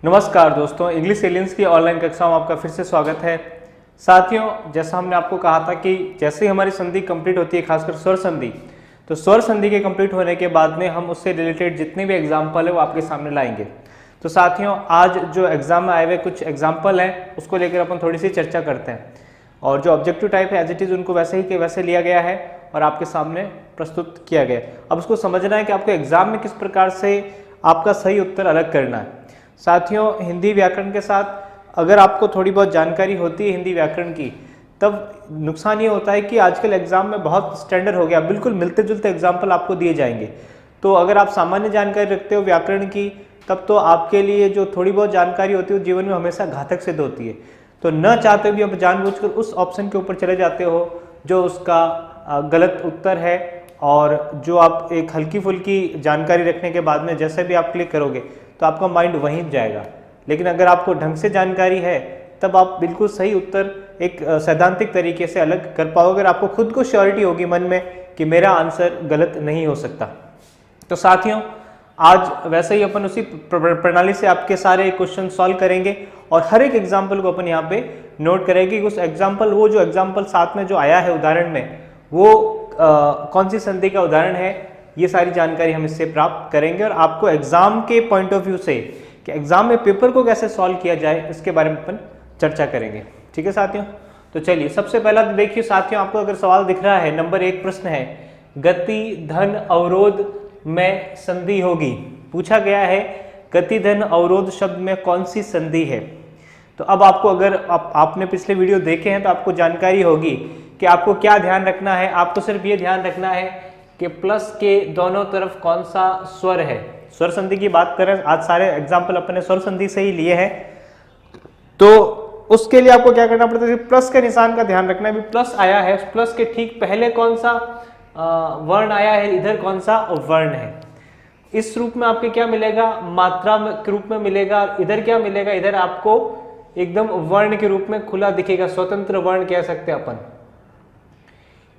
नमस्कार दोस्तों, English aliens की ऑनलाइन कक्षा में आपका फिर से स्वागत है। साथियों, जैसा हमने आपको कहा था कि जैसे ही हमारी संधि कंप्लीट होती है, खासकर स्वर संधि, तो स्वर संधि के कंप्लीट होने के बाद में हम उससे रिलेटेड जितने भी एग्जाम्पल है वो आपके सामने लाएंगे। तो साथियों, आज जो एग्जाम में आए हुए कुछ एग्जाम्पल हैं उसको लेकर अपन थोड़ी सी चर्चा करते हैं, और जो ऑब्जेक्टिव टाइप है एज इट इज़ उनको वैसे ही के वैसे लिया गया है और आपके सामने प्रस्तुत किया गया है। अब उसको समझना है कि आपको एग्जाम में किस प्रकार से आपका सही उत्तर अलग करना है। साथियों, हिंदी व्याकरण के साथ अगर आपको थोड़ी बहुत जानकारी होती है हिंदी व्याकरण की, तब नुकसान ये होता है कि आजकल एग्जाम में बहुत स्टैंडर्ड हो गया, बिल्कुल मिलते जुलते एग्जाम्पल आपको दिए जाएंगे। तो अगर आप सामान्य जानकारी रखते हो व्याकरण की, तब तो आपके लिए जो थोड़ी बहुत जानकारी होती है वो जीवन में हमेशा घातक सिद्ध होती है। तो न चाहते भी आप जानबूझकर उस ऑप्शन के ऊपर चले जाते हो जो उसका गलत उत्तर है, और जो आप एक हल्की फुल्की जानकारी रखने के बाद में जैसे भी आप क्लिक करोगे तो आपका माइंड वहीं जाएगा। लेकिन अगर आपको ढंग से जानकारी है तब आप बिल्कुल सही उत्तर एक सैद्धांतिक तरीके से अलग कर पाओगे, अगर आपको खुद को श्योरिटी होगी मन में कि मेरा आंसर गलत नहीं हो सकता। तो साथियों, आज वैसे ही अपन उसी प्रणाली से आपके सारे क्वेश्चन सॉल्व करेंगे और हर एक एग्जाम्पल को अपन यहाँ पे नोट करेंगे। उस एग्जाम्पल, वो जो एग्जाम्पल साथ में जो आया है उदाहरण में, वो कौन सी संधि का उदाहरण है, ये सारी जानकारी हम इससे प्राप्त करेंगे और आपको एग्जाम के पॉइंट ऑफ व्यू से कि एग्जाम में पेपर को कैसे सॉल्व किया जाए इसके बारे में अपन चर्चा करेंगे। ठीक है साथियों, तो चलिए सबसे पहला तो देखिए साथियों, आपको अगर सवाल दिख रहा है, नंबर 1 प्रश्न है, गति धन अवरोध में संधि होगी। पूछा गया है गति धन अवरोध शब्द में कौन सी संधि है। तो अब आपको, अगर आपने पिछले वीडियो देखे हैं तो आपको जानकारी होगी कि आपको क्या ध्यान रखना है। आपको सिर्फ ये ध्यान रखना है कि प्लस के दोनों तरफ कौन सा स्वर है। स्वर संधि की बात करें, आज सारे एग्जाम्पल अपने स्वर संधि से ही लिए हैं, तो उसके लिए आपको क्या करना पड़ता है, प्लस के निशान का ध्यान रखना है। प्लस आया है, प्लस के ठीक पहले कौन सा वर्ण आया है, इधर कौन सा वर्ण है। इस रूप में आपके क्या मिलेगा, मात्रा के रूप में मिलेगा। इधर क्या मिलेगा, इधर आपको एकदम वर्ण के रूप में खुला दिखेगा, स्वतंत्र वर्ण कह सकते हैं अपन,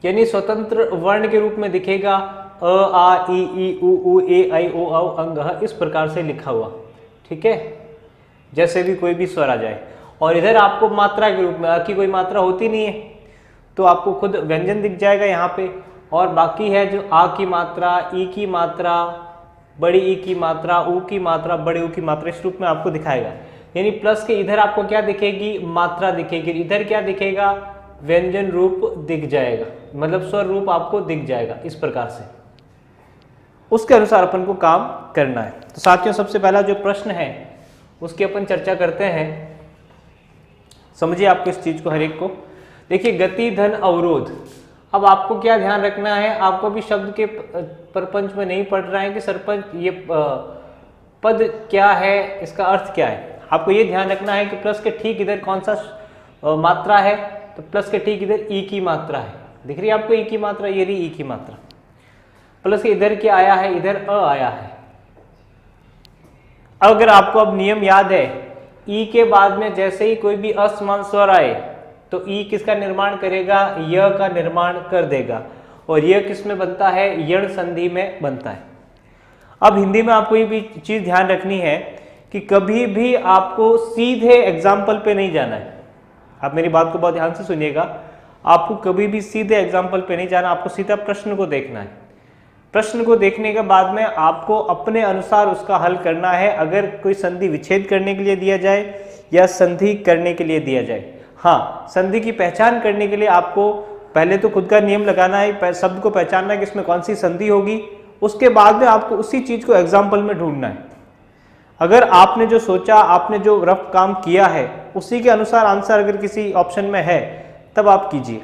यानी स्वतंत्र वर्ण के रूप में दिखेगा। अ आ इ ई उ ए ऐ ओ औ अंग इस प्रकार से लिखा हुआ। ठीक है, जैसे भी कोई भी स्वर आ जाए। और इधर आपको मात्रा के रूप में, अ की कोई मात्रा होती नहीं है तो आपको खुद व्यंजन दिख जाएगा यहाँ पे, और बाकी है जो आ की मात्रा, ई की मात्रा, बड़ी ई की मात्रा, ऊ की मात्रा, बड़े ऊ की मात्रा, इस रूप में आपको दिखाएगा। यानी प्लस के इधर आपको क्या दिखेगी, मात्रा दिखेगी, इधर क्या दिखेगा, व्यंजन रूप दिख जाएगा, मतलब स्वर रूप आपको दिख जाएगा। इस प्रकार से उसके अनुसार अपन को काम करना है। तो साथियों, सबसे पहला जो प्रश्न है उसकी अपन चर्चा करते हैं। समझिए आपको इस चीज को, हर एक को देखिए, गति धन अवरोध। अब आपको क्या ध्यान रखना है, आपको भी शब्द के प्रपंच में नहीं पढ़ रहा है कि सरपंच ये पद क्या है, इसका अर्थ क्या है। आपको ये ध्यान रखना है कि प्लस के ठीक इधर कौन सा मात्रा है, तो प्लस के ठीक इधर ई की मात्रा है। दिख रही है आपको ई की मात्रा, ये रही ई की मात्रा। प्लस के इधर क्या आया है, इधर अ आया है। अगर आपको अब नियम याद है, ई के बाद में जैसे ही कोई भी असमान स्वर आए तो ई किसका निर्माण करेगा, य का निर्माण कर देगा, और यह किस में बनता है, यण संधि में बनता है। अब हिंदी में आपको ये भी चीज ध्यान रखनी है कि कभी भी आपको सीधे एग्जाम्पल पे नहीं जाना है। आप मेरी बात को बहुत ध्यान से सुनिएगा, आपको कभी भी सीधे एग्जाम्पल पे नहीं जाना, आपको सीधा प्रश्न को देखना है। प्रश्न को देखने के बाद में आपको अपने अनुसार उसका हल करना है, अगर कोई संधि विच्छेद करने के लिए दिया जाए या संधि करने के लिए दिया जाए। हाँ, संधि की पहचान करने के लिए आपको पहले तो खुद का नियम लगाना है, शब्द को पहचानना है कि इसमें कौन सी संधि होगी, उसके बाद में आपको उसी चीज को एग्जाम्पल में ढूंढना है। अगर आपने जो सोचा, आपने जो रफ काम किया है, उसी के अनुसार आंसर अगर किसी ऑप्शन में है तब आप कीजिए।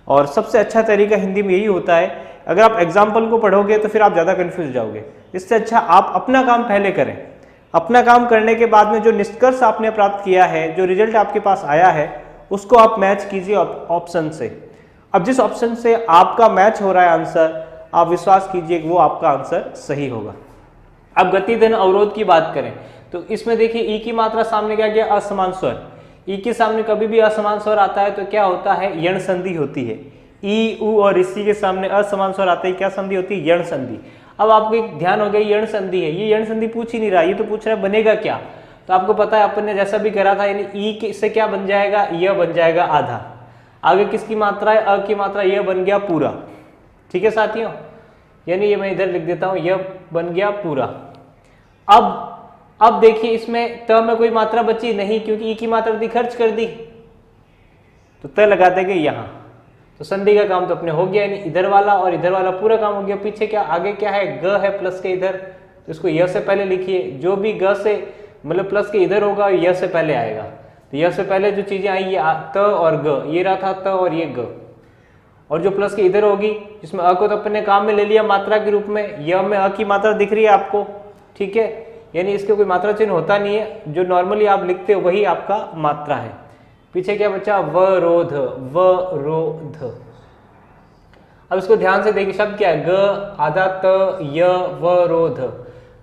और सबसे अच्छा तरीका हिंदी में यही होता है, अगर आप एग्जाम्पल को पढ़ोगे तो फिर आप ज़्यादा कंफ्यूज जाओगे। इससे अच्छा आप अपना काम पहले करें। अपना काम करने के बाद में जो निष्कर्ष आपने प्राप्त किया है, जो रिजल्ट आपके पास आया है, उसको आप मैच कीजिए ऑप्शन से। अब जिस ऑप्शन से आपका मैच हो रहा है आंसर, आप विश्वास कीजिए कि वो आपका आंसर सही होगा। अब गति धन अवरोध की बात करें तो इसमें देखिए, ई की मात्रा सामने क्या गया, असमान स्वर। ई के सामने कभी भी असमान स्वर आता है तो क्या होता है, यण संधि होती है। ई, उ और इसी के सामने असमान स्वर आते हैं, क्या संधि होती है, यण संधि। अब आपको एक ध्यान हो गया, यण संधि है, ये यण संधि पूछ ही नहीं रहा, ये तो पूछ रहा है बनेगा क्या। तो आपको पता है अपन ने जैसा भी करा था, यानी ई से क्या बन जाएगा, यह बन जाएगा आधा, आगे किसकी मात्रा है, अ की मात्रा, यह बन गया पूरा। ठीक है साथियों, यानी ये मैं इधर लिख देता हूं, यह बन गया पूरा। अब देखिए इसमें त में कोई मात्रा बची नहीं, क्योंकि ई की मात्रा दी खर्च कर दी, तो त लगा देंगे यहां। तो संधि का काम तो अपने हो गया, यानी इधर वाला और इधर वाला पूरा काम हो गया। पीछे क्या, आगे क्या है, ग है प्लस के इधर, तो इसको य से पहले लिखिए। जो भी ग से मतलब प्लस के इधर होगा य से पहले आएगा, तो य से पहले जो चीजें आई ये त और ग, ये रहा था त और ये ग, और जो प्लस के इधर होगी जिसमें अ को तो अपने काम में ले लिया मात्रा के रूप में, य में अ की मात्रा दिख रही है आपको। ठीक है, यानी इसके कोई मात्रा चिन्ह होता नहीं है, जो नॉर्मली आप लिखते हो वही आपका मात्रा है। पीछे क्या बचा, वरोध, वरोध। अब इसको ध्यान से देखिए, शब्द क्या है, ग आधा त य वरोध,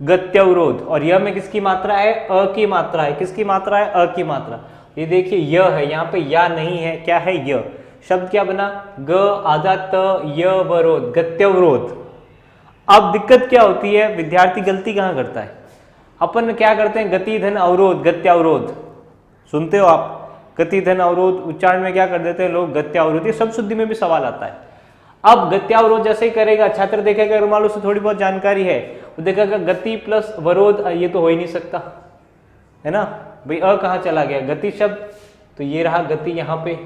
गत्यवरोध। और य में किसकी मात्रा है, अ की मात्रा है। किसकी मात्रा है, अ की मात्रा। ये देखिए य है, यहाँ पे या नहीं है, क्या है, य। शब्द क्या बना, ग आधा त य वरोध, गत्यवरोध। अब दिक्कत क्या होती है, विद्यार्थी गलती कहाँ करता है, अपन क्या करते हैं, गति धन अवरोध, गत्यावरोध। सुनते हो आप, गति धन अवरोध, उच्चारण में क्या कर देते हैं लोग, गत्यावरोध। ये सब शुद्धि में भी सवाल आता है। अब गत्यावरोध जैसे ही करेगा, छात्र देखेगा, मान लो उसे थोड़ी बहुत जानकारी है, वो देखेगा गति प्लस वरोध, ये तो हो ही नहीं सकता, है ना भाई, अ कहाँ चला गया, गति शब्द, तो ये रहा गति यहाँ पे।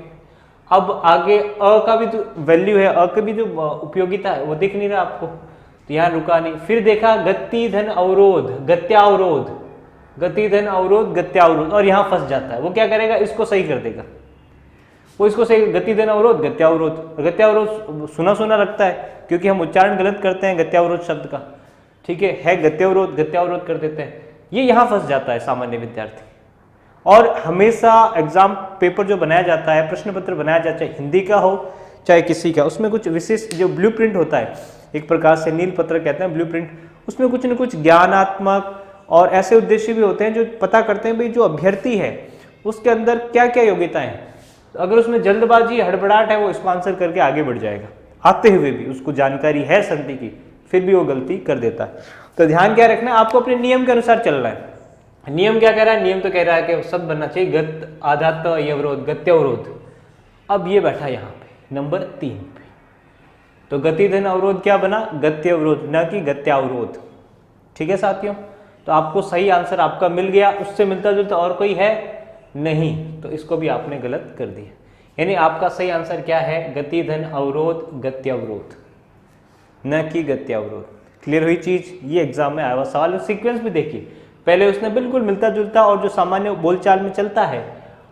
अब आगे अ का भी जो वैल्यू है, अ की भी जो उपयोगिता है वो दिख नहीं रहा आपको, तो यहाँ रुका नहीं। फिर देखा गति धन अवरोध, गत्यावरोध, गति धन अवरोध, गत्यावरोध, और यहाँ फंस जाता है। वो क्या करेगा, इसको सही कर देगा, वो इसको सही, गति धन अवरोध, गत्यावरोध। गत्यावरोध सुना सुना लगता है, क्योंकि हम उच्चारण गलत करते हैं गत्यावरोध शब्द का। ठीक है गत्यावरोध, गत्यावरोध कर देते हैं, ये यहाँ फंस जाता है सामान्य विद्यार्थी। और हमेशा एग्जाम पेपर जो बनाया जाता है, प्रश्न पत्र बनाया जाता है, हिंदी का हो चाहे किसी का, उसमें कुछ विशेष जो ब्लूप्रिंट होता है, एक प्रकार से नील पत्र कहते हैं ब्लूप्रिंट, उसमें कुछ न कुछ ज्ञानात्मक और ऐसे उद्देश्य भी होते हैं जो पता करते हैं भाई जो अभ्यर्थी है उसके अंदर क्या क्या योग्यताएं हैं। तो अगर उसमें जल्दबाजी हड़बड़ाहट है, वो इसको आंसर करके आगे बढ़ जाएगा, आते हुए भी उसको जानकारी है संधि की, फिर भी वो गलती कर देता है। तो ध्यान क्या रखना है, आपको अपने नियम के अनुसार चलना है। नियम क्या कह रहा है, नियम तो कह रहा है कि शब्द बनना चाहिए गत आधा त यवरोध, गत्यावरोध। अब ये बैठा यहाँ पे नंबर 3 पे, तो गति धन अवरोध क्या बना, गत्यावरोध, न कि गत्यावरोध। ठीक है साथियों, तो आपको सही आंसर आपका मिल गया, उससे मिलता जुलता और कोई है नहीं, तो इसको भी आपने गलत कर दिया। यानी आपका सही आंसर क्या है, गति धन अवरोध, गत्यावरोध, न कि गत्यावरोध। क्लियर हुई चीज, ये एग्जाम में आया हुआ सवाल। सीक्वेंस भी देखिए, पहले उसने बिल्कुल मिलता जुलता और जो सामान्य बोलचाल में चलता है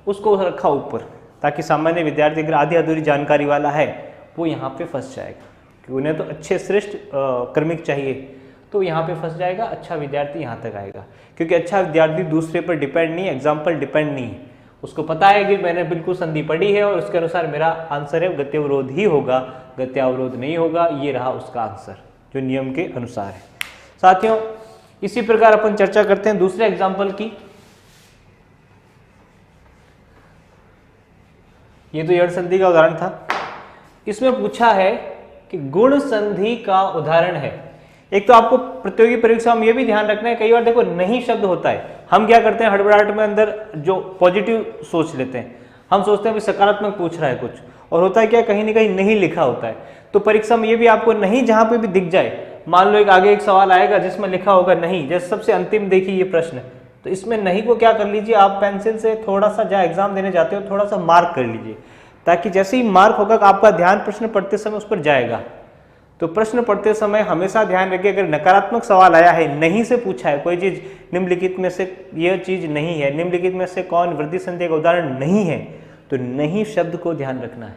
उसको रखा ऊपर, ताकि सामान्य विद्यार्थी अगर आधी अधूरी जानकारी वाला है वो यहाँ पे फंस जाएगा, कि उन्हें तो अच्छे श्रेष्ठ क्रमिक चाहिए, तो यहाँ पे फंस जाएगा। अच्छा विद्यार्थी यहाँ तक आएगा, क्योंकि अच्छा विद्यार्थी दूसरे पर डिपेंड नहीं है, एग्जाम पर डिपेंड नहीं है, उसको पता है कि मैंने बिल्कुल संधि पढ़ी है और उसके अनुसार मेरा आंसर है गत्यावरोध ही होगा, गत्यावरोध नहीं होगा। ये रहा उसका आंसर जो नियम के अनुसार है। साथियों इसी प्रकार अपन चर्चा करते हैं दूसरे एग्जाम्पल की। ये तो यण संधि का उदाहरण था, इसमें पूछा है कि गुण संधि का उदाहरण है। एक तो आपको प्रतियोगी परीक्षा में ये भी ध्यान रखना है, कई बार देखो नहीं शब्द होता है, हम क्या करते हैं हड़बड़ाहट में अंदर जो पॉजिटिव सोच लेते हैं, हम सोचते हैं भी सकारात्मक पूछ रहा है कुछ, और होता है क्या कहीं ना कहीं नहीं लिखा होता है। तो परीक्षा में ये भी आपको नहीं जहां पे भी दिख जाए, मान लो एक आगे एक सवाल आएगा जिसमें लिखा होगा नहीं, जैसे सबसे अंतिम देखिए ये प्रश्न, तो इसमें नहीं को क्या कर लीजिए आप पेंसिल से थोड़ा सा, जहाँ एग्जाम देने जाते हो थोड़ा सा मार्क कर लीजिए, ताकि जैसे ही मार्क होगा आपका ध्यान प्रश्न पढ़ते समय उस पर जाएगा। तो प्रश्न पढ़ते समय हमेशा ध्यान रखिए, अगर नकारात्मक सवाल आया है, नहीं से पूछा है कोई चीज, निम्नलिखित में से यह चीज नहीं है, निम्नलिखित में से कौन वृद्धि संधि का उदाहरण नहीं है, तो नहीं शब्द को ध्यान रखना है।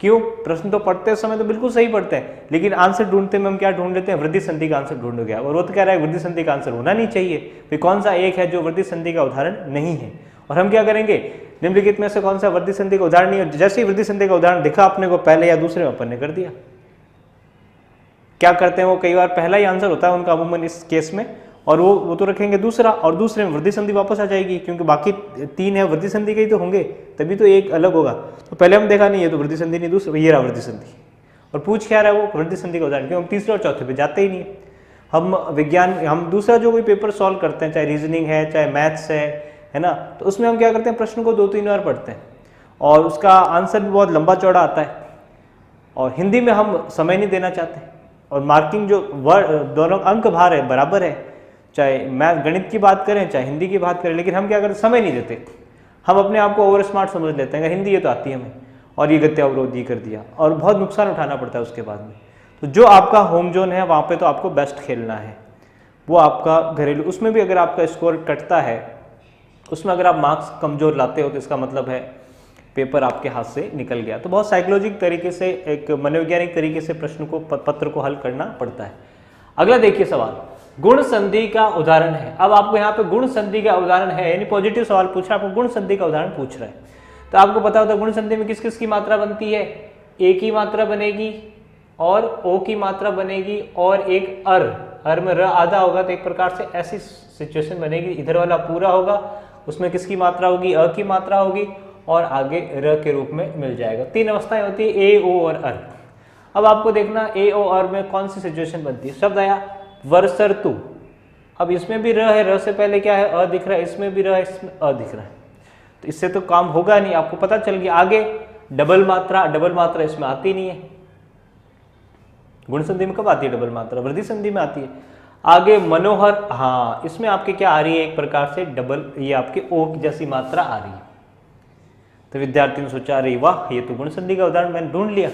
क्यों, प्रश्न तो पढ़ते समय तो बिल्कुल सही पढ़ते हैं, लेकिन आंसर ढूंढते में हम क्या ढूंढ लेते हैं, वृद्धि संधि का आंसर ढूंढ गया, और वो तो कह रहा है वृद्धि संधि का आंसर होना नहीं चाहिए, फिर कौन सा एक है जो वृद्धि संधि का उदाहरण नहीं है, और हम क्या करेंगे, निम्नलिखित में से कौन सा वृद्धि संधि का उदाहरण नहीं है, जैसे ही वृद्धि संधि का उदाहरण दिखा अपने को पहले या दूसरे में अपन ने कर दिया। क्या करते हैं वो, कई बार पहला ही आंसर होता है उनका अमूमन इस केस में, और वो तो रखेंगे दूसरा, और दूसरे में वृद्धि संधि वापस आ जाएगी, क्योंकि बाकी 3 है वृद्धि संधि के ही तो होंगे, तभी तो एक अलग होगा। तो पहले हम देखा नहीं है तो वृद्धि संधि नहीं, दूसरा ये रहा वृद्धि संधि, और पूछ क्या रहा है वो वृद्धि संधि का उदाहरण, क्योंकि हम तीसरे और चौथे पे जाते ही नहीं है। हम विज्ञान, हम दूसरा जो कोई पेपर सॉल्व करते हैं, चाहे रीजनिंग है चाहे मैथ्स है ना, तो उसमें हम क्या करते हैं, प्रश्न को 2-3 बार पढ़ते हैं और उसका आंसर भी बहुत लंबा चौड़ा आता है। और हिंदी में हम समय नहीं देना चाहते और मार्किंग जो दोनों अंक भार है बराबर है, चाहे मैथ गणित की बात करें चाहे हिंदी की बात करें, लेकिन हम क्या करते, समय नहीं देते। हम अपने आप को ओवर स्मार्ट समझ लेते हैं, हिंदी ये तो आती है हमें, और ये गत्या अवरोध ये कर दिया, और बहुत नुकसान उठाना पड़ता है उसके बाद में। तो जो आपका होम जोन है वहाँ पे तो आपको बेस्ट खेलना है, वो आपका घरेलू, उसमें भी अगर आपका स्कोर कटता है, उसमें अगर आप मार्क्स कमज़ोर लाते हो तो इसका मतलब है पेपर आपके हाथ से निकल गया। तो बहुत साइकोलॉजिक तरीके से, एक मनोवैज्ञानिक तरीके से प्रश्न को, पत्र को हल करना पड़ता है। अगला देखिए सवाल, गुण संधि का उदाहरण है। अब आपको यहाँ पे गुण संधि का उदाहरण है, यानी पॉजिटिव सवाल पूछ रहा है, आपको गुण संधि का उदाहरण पूछ रहा है। तो आपको पता होता है गुण संधि में किस किस की मात्रा बनती है, ए की मात्रा बनेगी और ओ की मात्रा बनेगी और एक अर में र आधा होगा, तो एक प्रकार से ऐसी सिचुएशन बनेगी, इधर वाला पूरा होगा, उसमें किसकी मात्रा होगी, अ की मात्रा होगी और आगे र के रूप में मिल जाएगा। 3 अवस्थाएं होती है, ए, ओ और अर। अब आपको देखना ए, ओ, अर में कौन सी सिचुएशन बनती है। शब्द आया वर्षर्तु, अब इसमें भी र है, र से पहले क्या है, अ दिख रहा है, इसमें भी र है, इसमें अ दिख रहा है, तो इससे तो काम होगा नहीं, आपको पता चल गया। आगे डबल मात्रा इसमें आती नहीं है। गुण संधि में कब आती है डबल मात्रा, वृद्धि संधि में आती है। आगे मनोहर, हाँ इसमें आपके क्या आ रही है, एक प्रकार से डबल, ये आपके ओ की जैसी मात्रा आ रही है। तो विद्यार्थी ने सोचा, अरे वाह ये तो गुण संधि का उदाहरण मैंने ढूंढ लिया,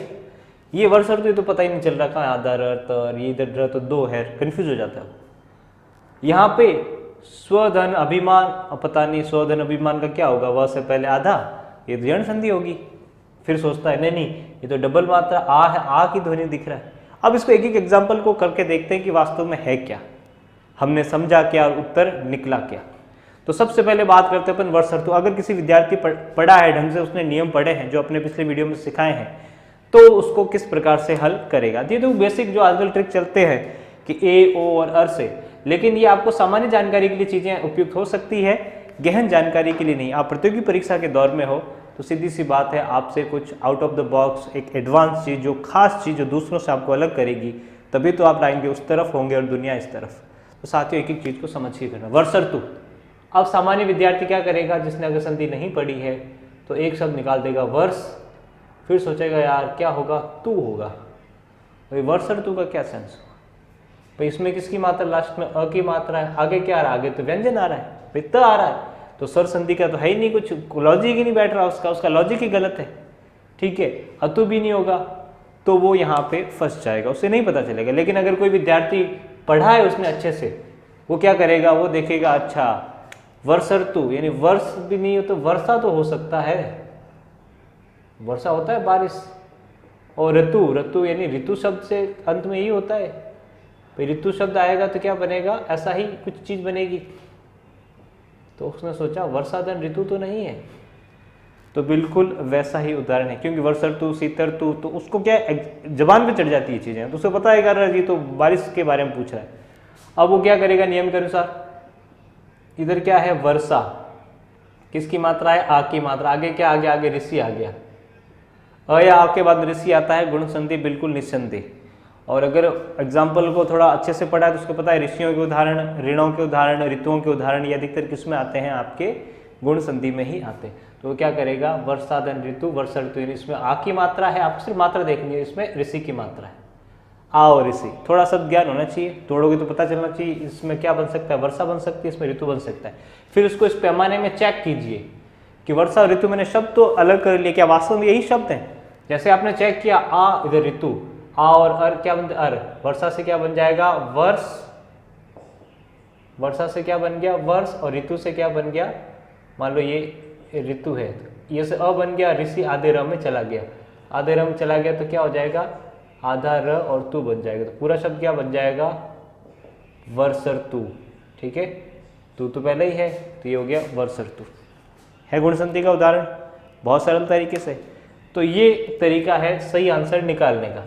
ये वर्षर्तु तो पता ही नहीं चल रहा कहाँ आधा र, ये इधर तो 2 है, कंफ्यूज हो जाता है। यहाँ पे स्वधन अभिमान, पता नहीं स्वधन अभिमान का क्या होगा, वह से पहले आधा, ये तो जन संधि होगी। फिर सोचता है नहीं ये तो डबल मात्रा आ है, आ की ध्वनि दिख रहा है। अब इसको एक एक एग्जाम्पल को करके देखते हैं कि वास्तव में है क्या, हमने समझा क्या और उत्तर निकला क्या। तो सबसे पहले बात करते हैं अपन वर्षर्तु। अगर किसी विद्यार्थी पढ़ा है ढंग से, उसने नियम पढ़े हैं जो अपने पिछले वीडियो में सिखाए हैं, तो उसको किस प्रकार से हल करेगा। ये तो बेसिक जो आजकल ट्रिक चलते हैं कि ए, ओ और अर से, लेकिन ये आपको सामान्य जानकारी के लिए चीजें उपयुक्त हो सकती है, गहन जानकारी के लिए नहीं। आप प्रतियोगी परीक्षा के दौर में हो तो सीधी सी बात है, आपसे कुछ आउट ऑफ द बॉक्स, एक एडवांस चीज, जो खास चीज जो दूसरों से आपको अलग करेगी, तभी तो आप लाएंगे उस तरफ होंगे और दुनिया इस तरफ। तो साथियों एक एक चीज को समझ के करना। वर्षर्तु, अब सामान्य विद्यार्थी क्या करेगा, जिसने अगर संधि नहीं पढ़ी है तो एक शब्द निकाल देगा वर्ष, फिर सोचेगा यार क्या होगा, तू होगा। भाई वर्षर्तु का क्या सेंस हुआ, भाई इसमें किसकी मात्रा लास्ट में, अ की मात्रा है, आगे क्या आ रहा है, आगे तो व्यंजन आ रहा है, भाई त आ रहा है, तो स्वर संधि का तो है ही नहीं, कुछ लॉजिक ही नहीं बैठ रहा उसका लॉजिक ही गलत है। ठीक है, अतु भी नहीं होगा, तो वो यहाँ पे फंस जाएगा, उसे नहीं पता चलेगा। लेकिन अगर कोई विद्यार्थी पढ़ा है उसने अच्छे से, वो क्या करेगा, वो देखेगा अच्छा वर्षर्तु यानी वर्ष भी नहीं हो तो वर्षा तो हो सकता है, वर्षा होता है बारिश, और ऋतु यानी ऋतु शब्द से अंत में ही होता है, भाई ऋतु शब्द आएगा तो क्या बनेगा, ऐसा ही कुछ चीज बनेगी। तो उसने सोचा वर्षाधन ऋतु तो नहीं है, तो बिल्कुल वैसा ही उदाहरण है, क्योंकि वर्षर्तु, शीतर्तु, तो उसको क्या जबान पे चढ़ जाती है चीजें, तो उसे पता है यार ये तो बारिश के बारे में पूछ रहा है। अब वो क्या करेगा, नियम के अनुसार, इधर क्या है वर्षा, किसकी मात्रा है, आ की मात्रा, आगे क्या आ गया, आगे ऋषि आ गया, अ या आ के बाद ऋषि आता है, गुण संधि बिल्कुल निस्संदेह। और अगर एग्जाम्पल को थोड़ा अच्छे से पढ़ा है तो उसको पता है ऋषियों के उदाहरण, ऋणों के उदाहरण, ऋतुओं के उदाहरण ये अधिकतर किस में आते हैं, आपके गुण संधि में ही आते हैं। तो वो क्या करेगा, वर्षाधन ऋतु, वर्षा ऋतु, इसमें आ की मात्रा है, आपको सिर्फ मात्रा देखनी है, इसमें ऋषि की मात्रा है, आ और ऋषि। थोड़ा सा ज्ञान होना चाहिए, तोड़ोगे तो पता चलना चाहिए इसमें क्या बन सकता है, वर्षा बन सकती है, इसमें ऋतु बन सकता है। फिर उसको इस पैमाने में चेक कीजिए कि वर्षा और ऋतु, मैंने शब्द तो अलग कर लिए, क्या वास्तव में यही शब्द हैं। जैसे आपने चेक किया आ, इधर ऋतु, आ और अर क्या बन, अर, वर्षा से क्या बन जाएगा वर्ष, वर्षा से क्या बन गया वर्ष, और ऋतु से क्या बन गया, मान लो ये ऋतु है, ये से अ बन गया, ऋषि आधे र में चला गया, आधे र में चला गया तो क्या हो जाएगा, आधा र और तू बन जाएगा, तो पूरा शब्द क्या बन जाएगा, वर्षर्तु। ठीक है, तू तो पहले ही है, तो ये हो गया वर्षर्तु। है गुण संधि का उदाहरण, बहुत सरल तरीके से। तो ये तरीका है सही आंसर निकालने का।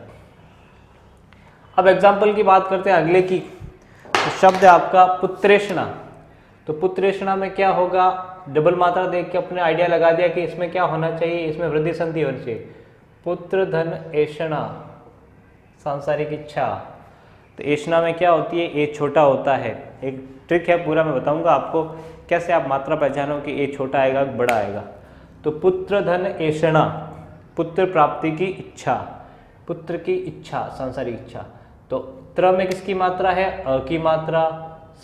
अब एग्जाम्पल की बात करते हैं अगले की। तो शब्द है आपका पुत्रेषणा। तो पुत्रेषणा में क्या होगा, डबल मात्रा देख के अपने आइडिया लगा दिया कि इसमें क्या होना चाहिए, इसमें वृद्धि संधि होनी चाहिए। पुत्र धन एषणा, सांसारिक इच्छा। तो एषणा में क्या होती है, ए छोटा होता है। एक ट्रिक है, पूरा मैं बताऊंगा आपको कैसे आप मात्रा पहचानो कि ए छोटा आएगा बड़ा आएगा। तो पुत्र धन एषणा, पुत्र प्राप्ति की इच्छा, पुत्र की इच्छा, सांसारिक इच्छा। तो त्र में किसकी मात्रा है, अ की मात्रा,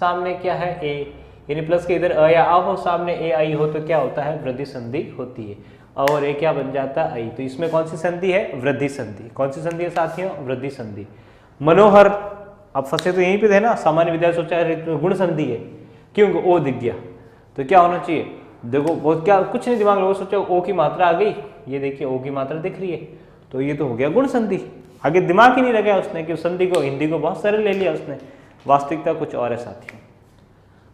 सामने क्या है ए, यानी प्लस के इधर अ या आ हो, सामने ए आई हो तो क्या होता है, वृद्धि संधि होती है। और ए क्या बन जाता है, आई। तो इसमें कौन सी संधि है, वृद्धि संधि। कौन सी संधि है साथियों, वृद्धि संधि। मनोहर, अब फंसे तो यहीं पे थे ना, सामान्य विद्या सोचा गुण संधि है, क्योंकि ओ दिख गया तो क्या होना चाहिए, देखो वो क्या कुछ नहीं दिमाग लोगों सोचा ओ की मात्रा आ गई, ये देखिए ओ की मात्रा दिख रही है तो ये तो हो गया गुण संधि। आगे दिमाग ही नहीं लगाया उसने कि संधि को, हिंदी को बहुत सरल ले लिया उसने, वास्तविकता कुछ और है साथियों।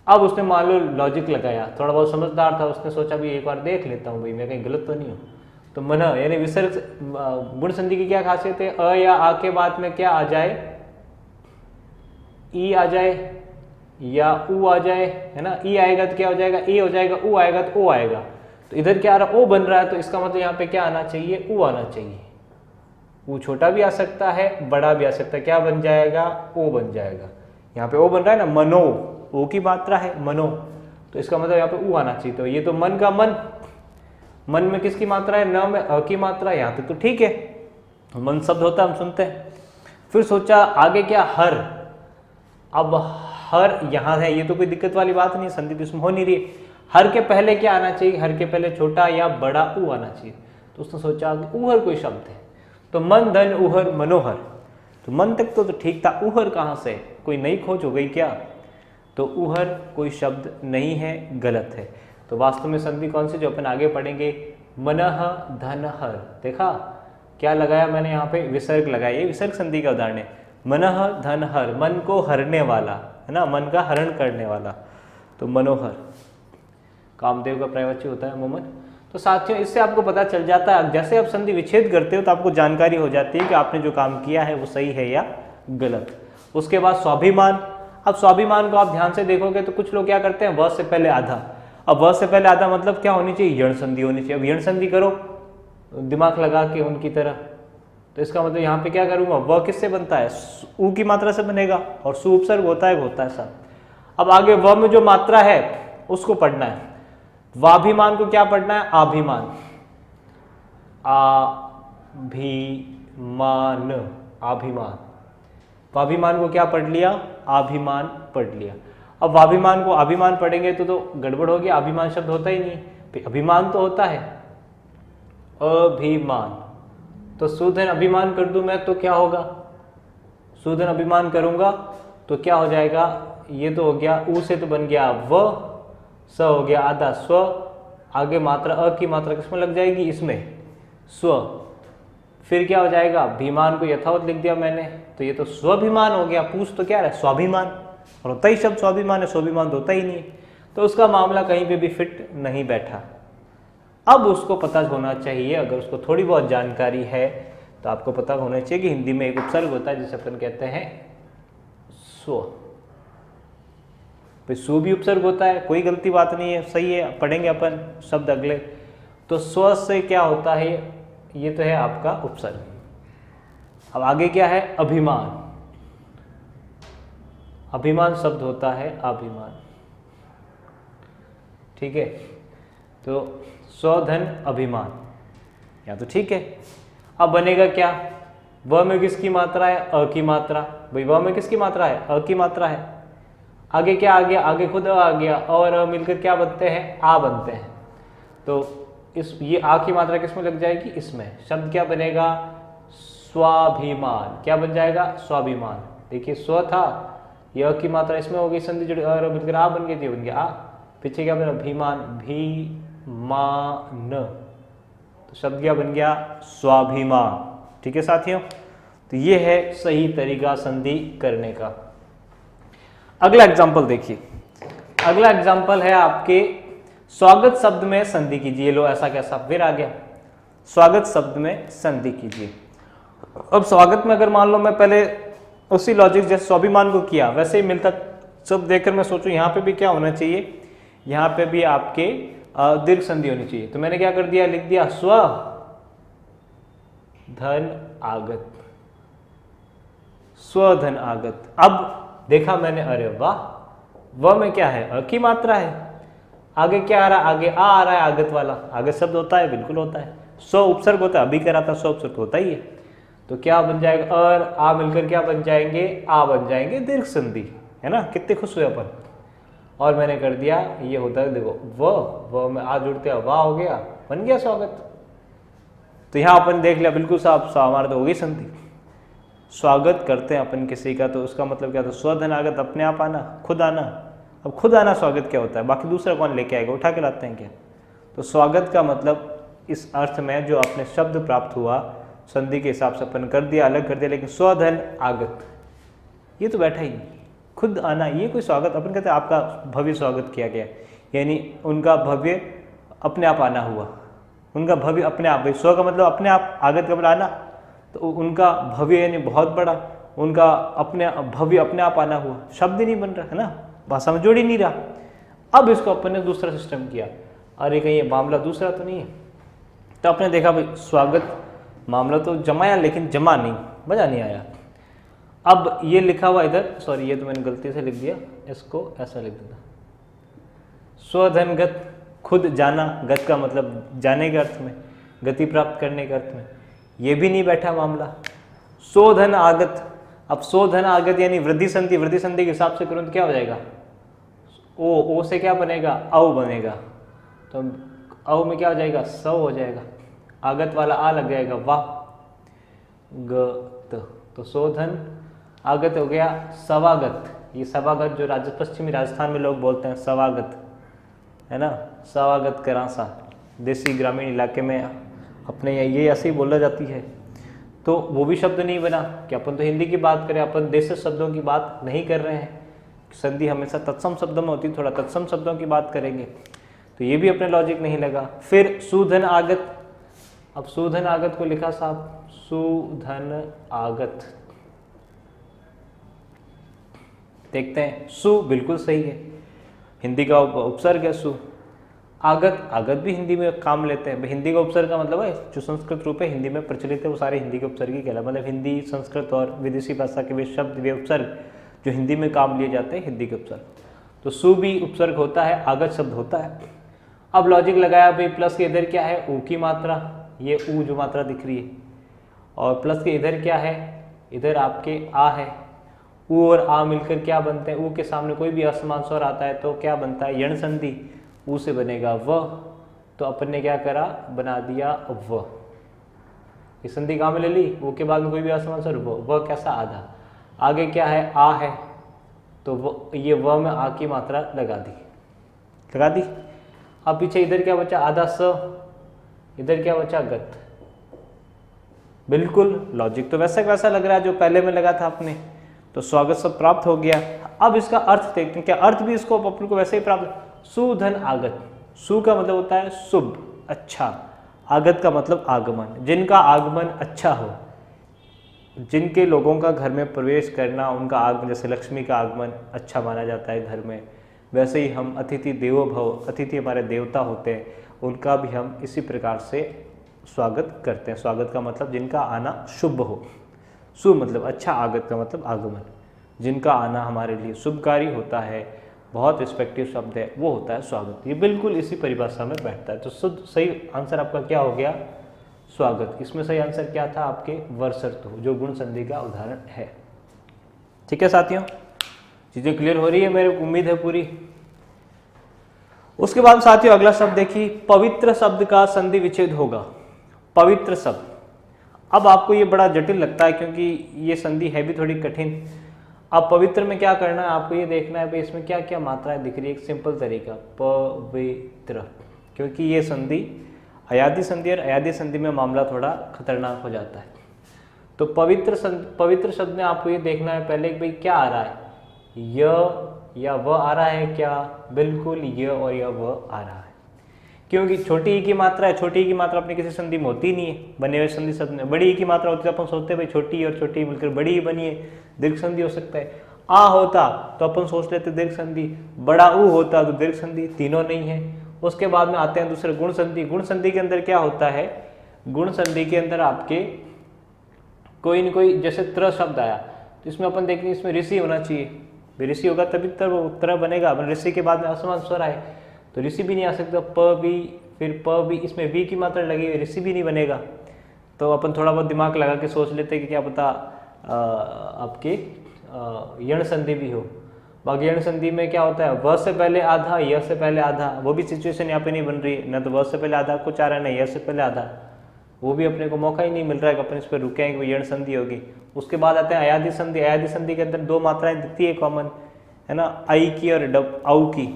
अब उसने मान लो लॉजिक लगाया, थोड़ा बहुत समझदार था, उसने सोचा भी एक बार देख लेता हूँ भाई मैं कहीं गलत तो नहीं हूँ। तो मन यानी विसर्ग गुण संधि की क्या खासियत है, अ या आ के बाद में क्या आ जाए, ई आ जाए या ऊ आ जाए, है ना। ई आएगा तो क्या हो जाएगा, ए हो जाएगा, ऊ आएगा तो ओ आएगा। तो इधर क्या आ रहा, ओ बन रहा है, तो इसका मतलब यहाँ पे क्या आना चाहिए, ऊ आना चाहिए। ऊ छोटा भी आ सकता है, बड़ा भी आ सकता है, क्या बन जाएगा, ओ बन जाएगा। यहाँ पे ओ बन रहा है ना, मनो, ओ की मात्रा है मनो, तो इसका मतलब यहाँ पे ऊ आना चाहिए। तो ये तो मन का मन, मन में किसकी मात्रा है, न में अ की मात्रा, यहाँ पे तो ठीक है, मन शब्द होता है हम सुनते हैं। फिर सोचा आगे क्या, हर। अब हर यहाँ है, ये तो कोई दिक्कत वाली बात नहीं, संधि तो इसमें हो नहीं रही। हर के पहले क्या आना चाहिए, हर के पहले छोटा या बड़ा ऊ आना चाहिए। तो उसने सोचा ऊहर कोई शब्द है, तो मन धन ऊहर मनोहर। तो मन तक तो ठीक था, ऊहर कहाँ से, कोई नई खोज हो गई क्या। तो ऊहर कोई शब्द नहीं है, गलत है। तो वास्तव में संधि कौन सी जो अपन आगे पढ़ेंगे, मनः धन हर। देखा क्या लगाया मैंने यहाँ पे, विसर्ग लगाया, ये विसर्ग संधि का उदाहरण है। मनः धन हर, मन को हरने वाला, है ना, मन का हरण करने वाला। तो मनोहर कामदेव का प्रवचन होता है अमूमन। तो साथियों इससे आपको पता चल जाता है, जैसे आप संधि विच्छेद करते हो तो आपको जानकारी हो जाती है कि आपने जो काम किया है वो सही है या गलत। उसके बाद स्वाभिमान। अब स्वाभिमान को आप ध्यान से देखोगे तो कुछ लोग क्या करते हैं, व से पहले आधा। अब व से पहले आधा मतलब क्या होनी चाहिए, यण संधि होनी चाहिए। अब यण संधि करो दिमाग लगा के उनकी तरह, तो इसका मतलब यहाँ पे क्या करूंगा, व किससे बनता है, ऊ की मात्रा से बनेगा, और सु उपसर्ग होता है सब। अब आगे व में जो मात्रा है उसको पढ़ना है। वाभिमान को क्या पढ़ना है, आभिमान, आभिमान, आभिमान। वाभिमान को क्या पढ़ लिया, आभिमान पढ़ लिया। अब वाभिमान को अभिमान पढ़ेंगे तो गड़बड़ हो गया, अभिमान शब्द होता ही नहीं, अभिमान तो होता है, अभिमान। तो सुधन अभिमान कर दूं मैं तो क्या होगा, सुधन अभिमान करूंगा तो क्या हो जाएगा, ये तो हो गया, ऊ से तो बन गया व, स हो गया आधा स्व, आगे मात्रा अ की मात्रा किसमें लग जाएगी, इसमें स्व। फिर क्या हो जाएगा, भीमान को यथावत लिख दिया मैंने, तो ये तो स्वाभिमान हो गया। पूछ तो क्या रहा है, स्वाभिमान, और होता ही शब्द स्वाभिमान है, स्वाभिमान तो होता ही नहीं। तो उसका मामला कहीं पे भी फिट नहीं बैठा। अब उसको पता होना चाहिए, अगर उसको थोड़ी बहुत जानकारी है तो आपको पता होना चाहिए कि हिंदी में एक उपसर्ग होता है जिसे अपन कहते हैं स्व। भाई सु भी उपसर्ग होता है, कोई गलती बात नहीं है, सही है, पढ़ेंगे अपन शब्द अगले। तो स्व से क्या होता है, ये तो है आपका उपसर्ग। अब आगे क्या है, अभिमान। अभिमान शब्द होता है अभिमान, ठीक है। तो स्वधन अभिमान, या तो ठीक है। अब बनेगा क्या, व में किसकी मात्रा है, अ की मात्रा। भाई व में किसकी मात्रा है, अ की मात्रा है। आगे क्या आ गया, आगे खुद आ गया, और अ मिलकर क्या बनते हैं, आ बनते हैं। तो इस ये आ की मात्रा किसमें लग जाएगी, इसमें। शब्द क्या बनेगा, स्वाभिमान। क्या बन जाएगा, स्वाभिमान। देखिए स्व था, यह की मात्रा इसमें हो गई, संधि जुड़ी और मिलकर आ बन गई थी, बन गया आ। पीछे क्या बना, भीमान, भीमान। तो शब्द क्या बन गया, स्वाभिमान। ठीक है साथियों, तो ये है सही तरीका संधि करने का। अगला एग्जाम्पल देखिए, अगला एग्जाम्पल है आपके स्वागत शब्द में संधि कीजिए। लो ऐसा कैसा, फिर आ गया, स्वागत शब्द में संधि कीजिए। अब स्वागत में अगर मान लो मैं पहले उसी लॉजिक जैसे स्वाभिमान को किया वैसे ही मिलता शब्द देखकर मैं सोचूं यहाँ पे भी क्या होना चाहिए, यहाँ पे भी आपके दीर्घ संधि होनी चाहिए। तो मैंने क्या कर दिया, लिख दिया स्व धन आगत, स्वधन आगत। अब देखा मैंने, अरे वाह, व में क्या है, अ की मात्रा है। आगे क्या आ रहा है, आगे आ रहा है आगत वाला। आगत शब्द होता है, बिल्कुल होता है। स्व उपसर्ग होता है, अभी कह रहा था स्व उपसर्ग होता ही है। तो क्या बन जाएगा, और आ मिलकर क्या बन जाएंगे, आ बन जाएंगे दीर्घ संधि, है ना। कितने खुश हुए अपन। और मैंने कर दिया, ये होता है देखो व में आ जुड़ते हैं, वाह हो गया, बन गया स्वागत। तो यहाँ अपन देख लिया, बिल्कुल साफ हमारा तो हो गई संधि। स्वागत करते हैं अपन किसी का, तो उसका मतलब क्या था, स्वधन आगत, अपने आप आना, खुद आना। अब खुद आना स्वागत क्या होता है, बाकी दूसरा कौन लेके आएगा, उठा के लाते हैं क्या। तो स्वागत का मतलब इस अर्थ में जो अपने शब्द प्राप्त हुआ संधि के हिसाब से अपन कर दिया, अलग कर दिया, लेकिन स्वधन आगत ये तो बैठा ही नहीं, खुद आना, ये कोई स्वागत। अपन कहते हैं आपका भव्य स्वागत किया गया, यानी उनका भव्य अपने आप आना हुआ, उनका भव्य अपने आप। भाई स्व का मतलब अपने आप, आगत का मतलब आना, तो उनका भव्य यानी बहुत बड़ा, उनका अपने भव्य अपने आप आना हुआ। शब्द ही नहीं बन रहा है ना, भाषा में जोड़ ही नहीं रहा। अब इसको अपन ने दूसरा सिस्टम किया, अरे कहीं ये मामला दूसरा तो नहीं है। तो आपने देखा भाई स्वागत मामला तो जमाया, लेकिन जमा नहीं, मजा नहीं आया। अब ये लिखा हुआ इधर, सॉरी ये तो मैंने गलती से लिख दिया, इसको ऐसा लिख देता, स्वधनगत, खुद जाना, गत का मतलब जाने के अर्थ में, गति प्राप्त करने के अर्थ में, ये भी नहीं बैठा मामला। स्वधन आगत, अब स्वधन आगत यानी वृद्धि संधि, वृद्धि संधि के हिसाब से करूँ तो क्या हो जाएगा, ओ से क्या बनेगा, औ बनेगा। तो औ में क्या हो जाएगा, स हो जाएगा, आगत वाला आ लग जाएगा, वाह गत। तो शोधन आगत हो गया सवागत। ये सवागत जो पश्चिमी राजस्थान में लोग बोलते हैं सवागत, है ना, सवागत करासा, देसी ग्रामीण इलाके में अपने ये ऐसे ही बोला जाती है। तो वो भी शब्द नहीं बना कि अपन तो हिंदी की बात करें, अपन देशी शब्दों की बात नहीं कर रहे हैं। संधि हमेशा तत्सम शब्दों में होती है, थोड़ा तत्सम शब्दों की बात करेंगे, तो ये भी अपने लॉजिक नहीं लगा। फिर सुधन आगत, अब सुधन आगत को लिखा साहब, सुधन आगत, देखते हैं, सु बिल्कुल सही है, हिंदी का उपसर्ग है सु। आगत, आगत भी हिंदी में काम लेते हैं। हिंदी का उपसर्ग का मतलब है जो संस्कृत रूप है हिंदी में प्रचलित है वो सारे हिंदी के उपसर्ग ही कहलाते, मतलब हिंदी, संस्कृत और विदेशी भाषा के वे शब्द, वे उपसर्ग जो हिंदी में काम लिए जाते हैं, हिंदी के उपसर्ग। तो सु भी उपसर्ग होता है, आगत शब्द होता है। अब लॉजिक लगाया भाई, प्लस के इधर क्या है, ऊ की मात्रा, ये ऊ जो मात्रा दिख रही है, और प्लस के इधर क्या है, इधर आपके आ है। ऊ और आ मिलकर क्या बनते हैं, ऊ के सामने कोई भी असमान स्वर आता है तो क्या बनता है, यण संधि, ऊ से बनेगा व। तो अपन ने क्या करा, बना दिया व। ये संधि कहाँ में ले ली, ऊ के बाद में कोई भी असमान स्वर, व कैसा, आधा। आगे क्या है, आ है, तो ये व में आ की मात्रा लगा दी। अब पीछे इधर क्या बचा, आधा स, इधर क्या बचा, गत। बिल्कुल लॉजिक तो वैसा वैसा लग रहा है जो पहले में लगा था आपने। तो स्वागत सब प्राप्त हो गया। अब इसका अर्थ देखते हैं, क्या अर्थ भी इसको अपन को वैसे ही प्राप्त। सुधन आगत, सु का मतलब होता है शुभ, अच्छा। आगत का मतलब आगमन, जिनका आगमन अच्छा हो, जिनके लोगों का घर में प्रवेश करना, उनका आगमन, जैसे लक्ष्मी का आगमन अच्छा माना जाता है घर में, वैसे ही हम अतिथि देवो भव, अतिथि हमारे देवता होते हैं, उनका भी हम इसी प्रकार से स्वागत करते हैं। स्वागत का मतलब जिनका आना शुभ हो, सु मतलब अच्छा, आगत का मतलब आगमन, जिनका आना हमारे लिए शुभकारी होता है, बहुत रिस्पेक्टिव शब्द है, वो होता है स्वागत। ये बिल्कुल इसी परिभाषा में बैठता है। तो शुद्ध सही आंसर आपका क्या हो गया, स्वागत। इसमें सही आंसर क्या था आपके, वर्षर्तु, जो गुण संधि का उदाहरण है। ठीक है साथियों, चीजें क्लियर हो रही है, मेरे उम्मीद है पूरी। उसके बाद साथियों अगला शब्द देखिए, पवित्र शब्द का संधि विच्छेद होगा। पवित्र शब्द, अब आपको ये बड़ा जटिल लगता है क्योंकि ये संधि है भी थोड़ी कठिन। अब पवित्र में क्या करना है, आपको ये देखना है भाई इसमें क्या क्या मात्राएं दिख रही है। एक सिंपल तरीका, पवित्र, क्योंकि ये संधि अयादी संधि, और अयादी संधि में मामला थोड़ा खतरनाक हो जाता है। तो पवित्र शब्द में आपको ये देखना है पहले भाई क्या आ रहा है, य या व आ रहा है क्या, बिल्कुल य और या व आ रहा है, क्योंकि छोटी ई की मात्रा है। छोटी ई की मात्रा अपने किसी संधि में होती नहीं है, बने हुए संधि शब्द में। बड़ी ई की मात्रा होती है, अपन सोचते हैं भाई छोटी और छोटी मिलकर बड़ी ई बनी है, दीर्घ संधि हो सकता है। आ होता तो अपन सोच लेते दीर्घ संधि, बड़ा ऊ होता तो दीर्घ संधि, तीनों नहीं है। उसके बाद में आते हैं दूसरे गुण संधि। गुण संधि के अंदर क्या होता है, गुण संधि के अंदर आपके कोई न कोई, जैसे त्र शब्द आया तो इसमें अपन देखेंगे इसमें ऋषि होना चाहिए, ऋषि होगा तभी तो वो उत्तर बनेगा। अपन ऋषि के बाद में असमान स्वर आए तो ऋषि भी नहीं आ सकता, प भी, फिर प भी, इसमें वी की मात्रा लगी हुई, ऋषि भी नहीं बनेगा। तो अपन थोड़ा बहुत दिमाग लगा के सोच लेते कि क्या पता आपके यण संधि भी हो। बाकी यण संधि में क्या होता है, व से पहले आधा, य से पहले आधा, वो भी सिचुएशन यहाँ पे नहीं बन रही है, न तो व से पहले आधा कुछ आ रहा है, न य से पहले आधा, वो भी अपने को मौका ही नहीं मिल रहा है कि अपन इस पर रुके हैं कि यण संधि होगी। उसके बाद आते हैं अयादि संधि। अयादि संधि के अंदर दो मात्राएं दिखती है कॉमन, है ना, आई की और औ की।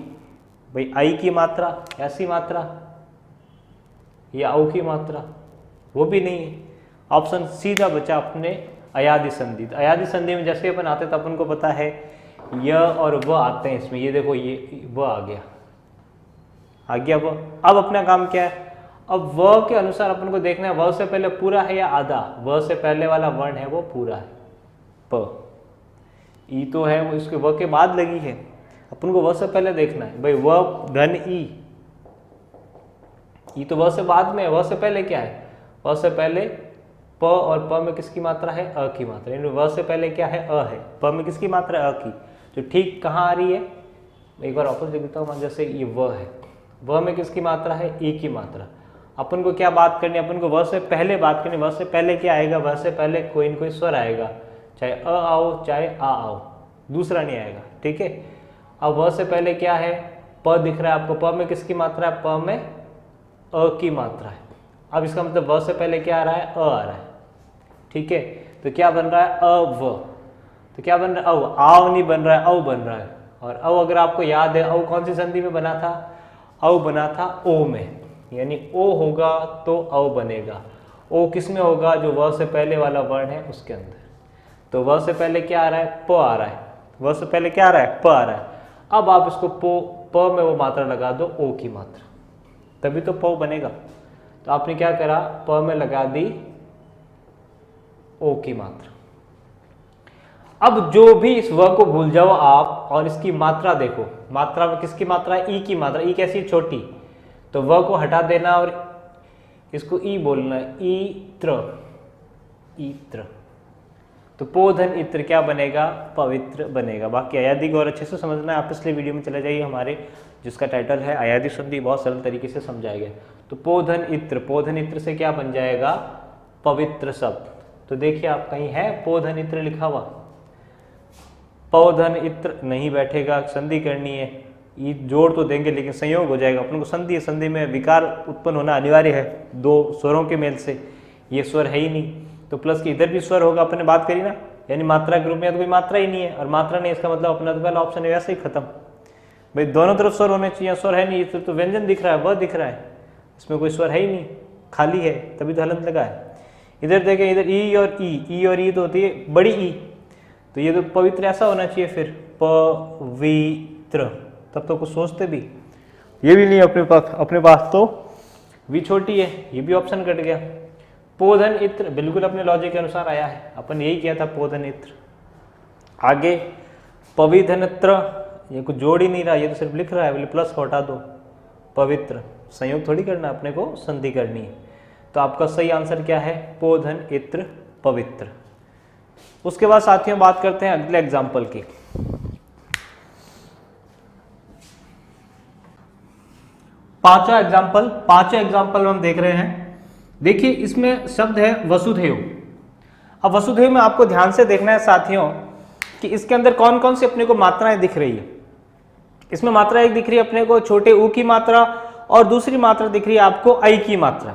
भाई आई की मात्रा ऐसी मात्रा या औ की मात्रा, वो भी नहीं है। ऑप्शन सीधा बचा अपने अयादि संधि। अयादि संधि में जैसे अपन आते तो अपन को पता है य और व आते हैं इसमें, ये देखो ये व आ गया व। अब अपना काम क्या है, अब व के अनुसार अपन को देखना है व से पहले पूरा है या आधा। व से पहले वाला वर्ण है वो पूरा है, प। ई तो है वो इसके व के बाद लगी है, अपन को व से पहले देखना है। भाई व धन ई तो व से बाद में है, व से पहले क्या है, व से पहले प, और प में किसकी मात्रा है, अ की मात्रा। यानी व से पहले क्या है, अ है, प में किसकी मात्रा है, अ की। तो ठीक कहाँ आ रही है, एक बार वापस लिख देता हूँ। जैसे ये व है, व में किसकी मात्रा है, ई की मात्रा। अपन को क्या बात करनी है, अपन को व से पहले बात करनी। व से पहले क्या आएगा, व से पहले कोई न कोई स्वर आएगा, चाहे अ आओ चाहे आ आओ, दूसरा नहीं आएगा, ठीक है। अब व से पहले क्या है, प दिख रहा है आपको, प में किसकी मात्रा है, प में अ की मात्रा है। अब इसका मतलब व से पहले क्या आ रहा है, अ आ रहा है, ठीक है। तो क्या बन रहा है, अ व। तो क्या बन रहा है, अव। आव नहीं बन रहा है, अव बन रहा है। और अव अगर आपको याद है, अव कौन सी संधि में बना था, अव बना था ओ में, यानी ओ होगा तो अव बनेगा। ओ किस में होगा, जो व से पहले वाला वर्ण है उसके अंदर। तो व से पहले क्या आ रहा है, प आ रहा है, व से पहले क्या आ रहा है, प आ रहा है। अब आप इसको प में वो मात्रा लगा दो, ओ की मात्रा, तभी तो प बनेगा। तो आपने क्या करा, प में लगा दी ओ की मात्रा। अब जो भी इस व को भूल जाओ आप और इसकी मात्रा देखो, मात्रा में किसकी मात्रा है, ई की मात्रा। ई कैसी, छोटी, तो व को हटा देना और इसको ई बोलना है, ईत्र, ईत्र। तो पोधन इत्र क्या बनेगा, पवित्र बनेगा। बाकी अयादि को और अच्छे से समझना है आप, इसलिए वीडियो में चले जाइए हमारे, जिसका टाइटल है अयादि संधि, बहुत सरल तरीके से समझाया गया। तो पोधन इत्र, पोधन इत्र से क्या बन जाएगा, पवित्र शब्द। तो देखिए आप कहीं है पोधन इत्र लिखा हुआ, पौधन इत्र नहीं बैठेगा, संधि करनी है। ये जोड़ तो देंगे लेकिन संयोग हो जाएगा, अपन को संधि है, संधि में विकार उत्पन्न होना अनिवार्य है दो स्वरों के मेल से, ये स्वर है ही नहीं। तो प्लस की इधर भी स्वर होगा, अपन ने बात करी ना, यानी मात्रा के रूप में तो कोई मात्रा ही नहीं है, और मात्रा नहीं, इसका मतलब अपना तो पहला ऑप्शन है वैसे ही खत्म। भाई दोनों तरफ स्वर होने चाहिए, स्वर है नहीं, तो व्यंजन दिख रहा है, वह दिख रहा है, इसमें कोई स्वर है ही नहीं, खाली है, तभी तो हलंत लगा है। इधर देखें, इधर ई और ई और ई तो होती है बड़ी ई, तो ये तो पवित्र ऐसा होना चाहिए, फिर पवित्र, तब तो कुछ सोचते भी, ये भी नहीं अपने पास तो वी छोटी है, ये भी ऑप्शन कट गया। पोधन इत्र बिल्कुल अपने लॉजिक के अनुसार आया है, अपन यही किया था, पोधन इत्र। आगे पविधनत्र, ये कुछ जोड़ ही नहीं रहा, ये तो सिर्फ लिख रहा है, बोले प्लस हटा दो, पवित्र, संयोग थोड़ी करना, अपने को संधि करनी है। तो आपका सही आंसर क्या है, पोधन इत्र पवित्र। उसके बाद साथियों बात करते हैं अगले एग्जाम्पल की। पांचवा एग्जाम्पल हम देख रहे हैं। देखिए इसमें शब्द है वसुधैव। अब वसुधैव में आपको ध्यान से देखना है साथियों कि इसके अंदर कौन कौन सी अपने को मात्राएं दिख रही है। इसमें मात्रा एक दिख रही है अपने को छोटे ऊ की मात्रा, और दूसरी मात्रा दिख रही है आपको आई की मात्रा।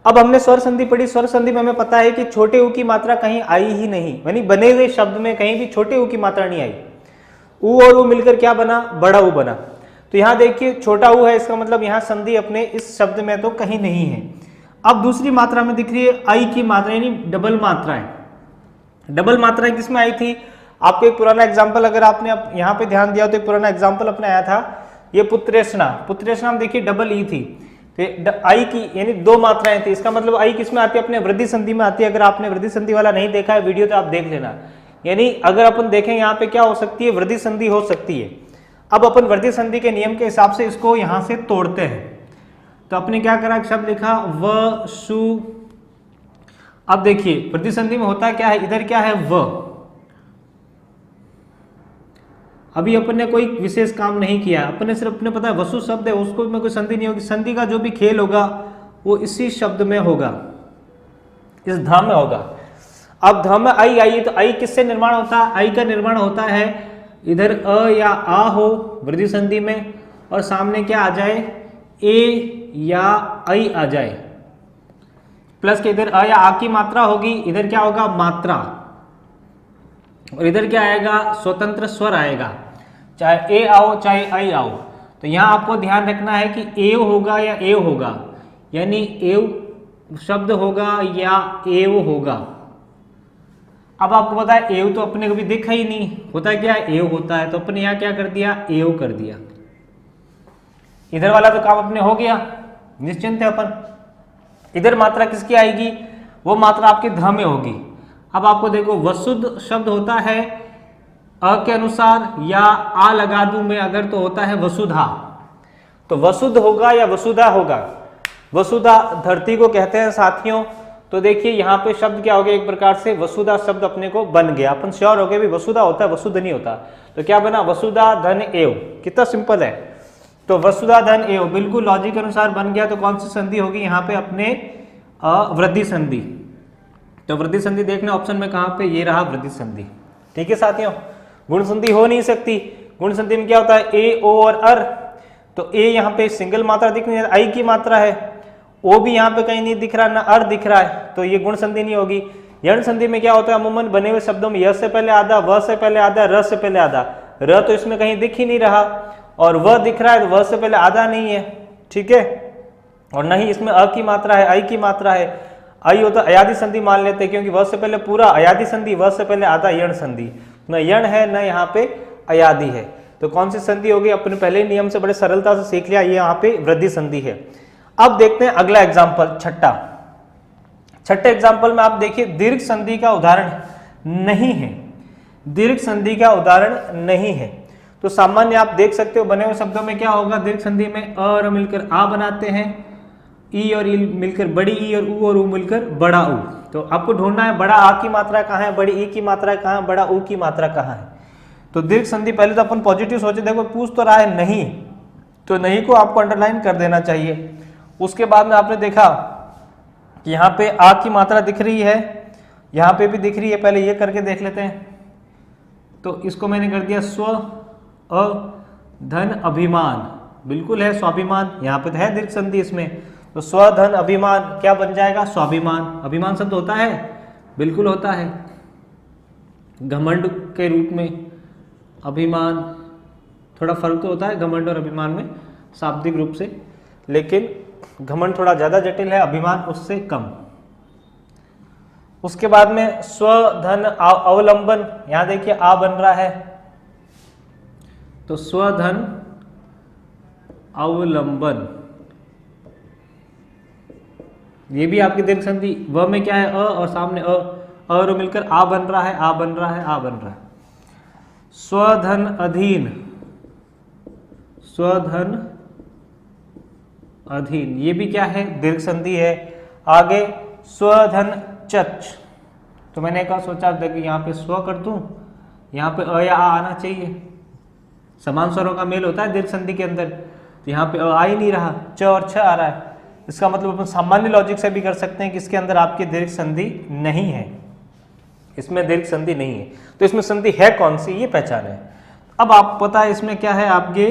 अब हमने स्वर संधि पढ़ी, स्वर संधि में हमें पता है कि छोटे ऊ की मात्रा कहीं आई ही नहीं, यानी बने हुए शब्द में कहीं भी छोटे ऊ की मात्रा नहीं आई। ऊ और ऊ मिलकर क्या बना, बड़ा ऊ बना। तो यहाँ देखिए छोटा ऊ है, इसका मतलब यहाँ संधि अपने इस शब्द में तो कहीं नहीं है। अब दूसरी मात्रा में दिख रही है आई की मात्रा, यानी डबल मात्राएं। डबल मात्राएं किसमें आई थी, आपको एक पुराना एग्जाम्पल अगर आपने यहाँ पे ध्यान दिया तो एक पुराना एग्जाम्पल अपने आया था, ये पुत्रेशना। पुत्रेशना में देखिए डबल ई थी, तो आई की यानी दो मात्राएं थी। इसका मतलब आई किसमें आती है, अपने वृद्धि संधि में आती है। अगर आपने वृद्धि संधि वाला नहीं देखा है वीडियो तो आप देख लेना। यानी अगर अपन देखें यहाँ पे क्या हो सकती है, वृद्धि संधि हो सकती है। अब अपन वृद्धि संधि के नियम के हिसाब से इसको यहाँ से तोड़ते हैं। तो आपने क्या करा, शब्द लिखा व सु। अब देखिए वृद्धि संधि में होता क्या है, इधर क्या है व, अभी अपन ने कोई विशेष काम नहीं किया, अपन ने सिर्फ अपने पता है वसु शब्द है, उसको में कोई संधि नहीं होगी। संधि का जो भी खेल होगा वो इसी शब्द में होगा, इस ध में होगा। अब ध में आई आई तो आई किससे निर्माण होता है? आई का निर्माण होता है इधर अ या आ हो वृद्धि संधि में, और सामने क्या आ जाए? ए या आई आ जाए, प्लस के इधर अ या आ की मात्रा होगी, इधर क्या होगा? मात्रा, और इधर क्या आएगा? स्वतंत्र स्वर आएगा, चाहे ए आओ चाहे आई आओ। तो यहाँ आपको ध्यान रखना है कि एव होगा या एव होगा, यानी एव शब्द होगा या एव होगा। अब आपको पता है एव तो अपने कभी देखा ही नहीं, होता क्या है? एव होता है, तो अपने यहाँ क्या कर दिया? एव कर दिया। इधर वाला तो काम अपने हो गया, निश्चिंत है अपन। इधर मात्रा किसकी आएगी? वो मात्रा आपके ध में होगी। अब आपको देखो वसुध शब्द होता है अ के अनुसार, या आ लगा दूं मैं अगर तो होता है वसुधा। तो वसुध होगा या वसुधा होगा? वसुधा धरती को कहते हैं साथियों। तो देखिए यहाँ पे शब्द क्या हो गया? एक प्रकार से वसुधा शब्द अपने को बन गया, अपन श्योर हो गए भी वसुधा होता है, वसुध नहीं होता। तो क्या बना? वसुधा धन एव। कितना सिंपल है। तो वसुधा धन एव बिल्कुल लॉजिक के अनुसार बन गया। तो कौन सी संधि होगी यहाँ पे? अपने वृद्धि संधि। तो वृद्धि संधि देखना ऑप्शन में कहाँ पे? ये रहा वृद्धि संधि। ठीक है साथियों, गुण संधि हो नहीं सकती। गुण संधि में क्या होता है? ए ओ और अर। तो ए यहाँ पे सिंगल मात्रा दिख रही है, आई की मात्रा है। ओ भी यहाँ पे कहीं नहीं दिख रहा, ना अर दिख रहा है, तो ये गुण संधि नहीं होगी। यण संधि में क्या होता है? अमूमन बने हुए शब्दों में य से पहले आधा, व से पहले आधा, र से पहले आधा। र तो इसमें कहीं दिख ही नहीं रहा, और वह दिख रहा है तो वह से पहले आधा नहीं है। ठीक है, और न ही इसमें अ की मात्रा है, आई की मात्रा है। आई होता अयादि संधि मान लेते हैं, क्योंकि वह से पहले पूरा अयादि संधि, वह से पहले आधा यण संधि। न यण है न यहाँ पे अयादि है। तो कौन सी संधि होगी? अपने पहले नियम से बड़े सरलता से सीख लिया, ये यहाँ पे वृद्धि संधि है। अब देखते हैं अगला एग्जाम्पल, छठे एग्जाम्पल में आप देखिए दीर्घ संधि का उदाहरण नहीं है, दीर्घ संधि का उदाहरण नहीं है। तो सामान्य आप देख सकते हो बने हुए शब्दों में क्या होगा? दीर्घ संधि में अ और मिलकर आ बनाते हैं, ई और ई मिलकर बड़ी ई, और ऊ मिलकर बड़ा ऊ। तो आपको ढूंढना है बड़ा आ की मात्रा कहाँ है, बड़ी ई की मात्रा कहाँ है, बड़ा ऊ की मात्रा कहाँ है। तो दीर्घ संधि पहले तो अपन पॉजिटिव सोचे, देखो पूछ तो रहा है नहीं, तो नहीं को आपको अंडरलाइन कर देना चाहिए। उसके बाद में आपने देखा कि यहाँ पे आ की मात्रा दिख रही है, यहाँ पे भी दिख रही है, पहले ये करके देख लेते हैं। तो इसको मैंने कर दिया स्व अ धन अभिमान, बिल्कुल है स्वाभिमान, यहाँ पे तो है दीर्घ संधि इसमें। तो स्व धन अभिमान क्या बन जाएगा? स्वाभिमान। अभिमान शब्द होता है, बिल्कुल होता है, घमंड के रूप में अभिमान। थोड़ा फर्क तो होता है घमंड और अभिमान में शाब्दिक रूप से, लेकिन घमंड थोड़ा ज्यादा जटिल है, अभिमान उससे कम। उसके बाद में स्वधन अवलंबन, यहां देखिए आ बन रहा है, तो स्वधन अवलंबन ये भी आपकी दीर्घ संधि। व में क्या है? अ, और सामने अ और मिलकर आ बन रहा है, आ बन रहा है, आ बन रहा है। स्वधन अधीन, स्वधन अधीन ये भी क्या है? दीर्घ संधि है। आगे स्वधन चच, तो मैंने कहा सोचा देखिए यहाँ पे स्व कर दूं, यहाँ पे अ या आ आना चाहिए, समान स्वरों का मेल होता है दीर्घ संधि के अंदर। तो यहाँ पे अ आ ही नहीं रहा, च और छ आ रहा है। इसका मतलब अपन सामान्य लॉजिक से भी कर सकते हैं कि इसके अंदर आपकी दीर्घ संधि नहीं है, इसमें दीर्घ संधि नहीं है। तो इसमें संधि है कौन सी, ये पहचान है। अब आप पता है इसमें क्या है आपके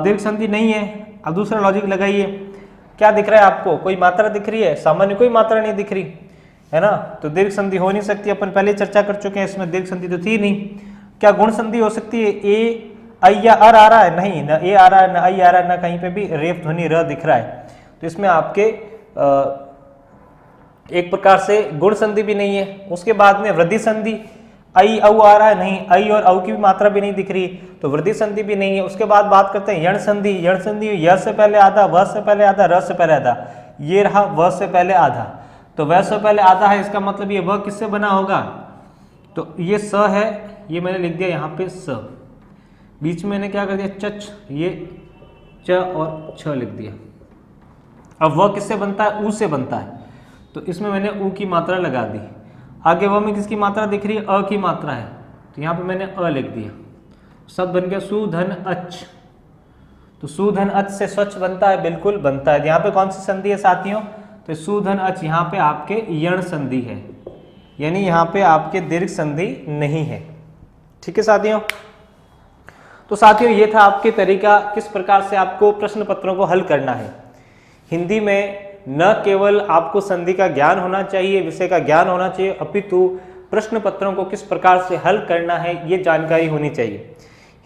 दीर्घ संधि नहीं है। अब दूसरा लॉजिक लगाइए, क्या दिख रहा है आपको? कोई मात्रा दिख रही है? सामान्य कोई मात्रा नहीं दिख रही है ना, तो दीर्घ संधि हो नहीं सकती। अपन पहले चर्चा कर चुके हैं, इसमें दीर्घ संधि तो थी नहीं। क्या गुण संधि हो सकती है? ए आई या अर आ रहा है? नहीं, न ए आ रहा है, न आई आ रहा है, न कहीं पे भी रेफ ध्वनि र दिख रहा है। तो इसमें आपके एक प्रकार से गुण संधि भी नहीं है। उसके बाद में वृद्धि संधि, आई औ आ रहा है? नहीं, आई और औ की भी मात्रा भी नहीं दिख रही, तो वृद्धि संधि भी नहीं है। उसके बाद बात करते हैं यण संधि। यण संधि य से पहले आधा, व से पहले आधा, र से पहले आधा, ये रहा व से पहले आधा। तो व से पहले आधा है, इसका मतलब ये व किससे बना होगा? तो ये स है, ये मैंने लिख दिया यहाँ पे स, बीच में मैंने क्या कर दिया चच, ये च और छ लिख दिया। अब वह किससे बनता है? ऊ से बनता है, तो इसमें मैंने ऊ की मात्रा लगा दी। आगे वह में किसकी मात्रा दिख रही है? अ की मात्रा है, तो यहाँ पे मैंने अ लिख दिया। शब्द बन गया सुधन अच। तो सुधन अच से स्वच्छ बनता है, बिल्कुल बनता है। यहाँ पे कौन सी संधि है साथियों, तो सुधन अच यहाँ पे आपके यण संधि है, यानी यहाँ पे आपके दीर्घ संधि नहीं है। ठीक है साथियों। तो साथियों ये था आपके तरीका किस प्रकार से आपको प्रश्न पत्रों को हल करना है। हिंदी में न केवल आपको संधि का ज्ञान होना चाहिए, विषय का ज्ञान होना चाहिए, अपितु प्रश्न पत्रों को किस प्रकार से हल करना है ये जानकारी होनी चाहिए।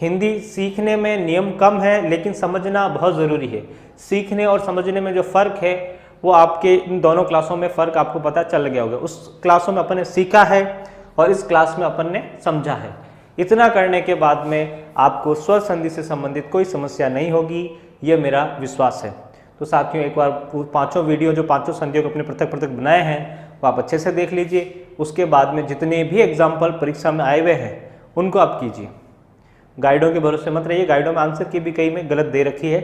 हिंदी सीखने में नियम कम है लेकिन समझना बहुत ज़रूरी है। सीखने और समझने में जो फ़र्क है वो आपके इन दोनों क्लासों में फ़र्क आपको पता चल गया होगा। उस क्लासों में अपन ने सीखा है और इस क्लास में अपन ने समझा है। इतना करने के बाद में आपको स्वर संधि से संबंधित कोई समस्या नहीं होगी, ये मेरा विश्वास है। तो साथियों एक बार पांचों वीडियो जो पांचों संधियों को अपने पृथक पृथक बनाए हैं वो आप अच्छे से देख लीजिए। उसके बाद में जितने भी एग्जाम्पल परीक्षा में आए हुए हैं उनको आप कीजिए। गाइडों के भरोसे मत रहिए, गाइडों में आंसर की भी कई में गलत दे रखी है।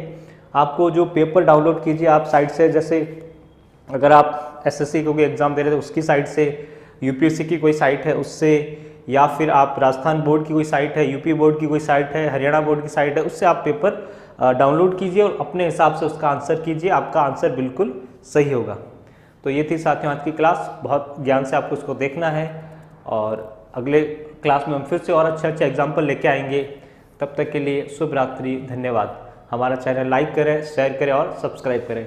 आपको जो पेपर डाउनलोड कीजिए आप साइट से, जैसे अगर आप एसएससी को कोई एग्ज़ाम दे रहे थे उसकी साइट से, यूपीएससी की कोई साइट है उससे, या फिर आप राजस्थान बोर्ड की कोई साइट है, यूपी बोर्ड की कोई साइट है, हरियाणा बोर्ड की साइट है, उससे आप पेपर डाउनलोड कीजिए और अपने हिसाब से उसका आंसर कीजिए। आपका आंसर बिल्कुल सही होगा। तो ये थी साथियों आज की क्लास। बहुत ज्ञान से आपको उसको देखना है और अगले क्लास में हम फिर से और अच्छे अच्छे एग्जाम्पल लेके आएंगे। तब तक के लिए शुभ रात्रि, धन्यवाद। हमारा चैनल लाइक करें, शेयर करें और सब्सक्राइब करें।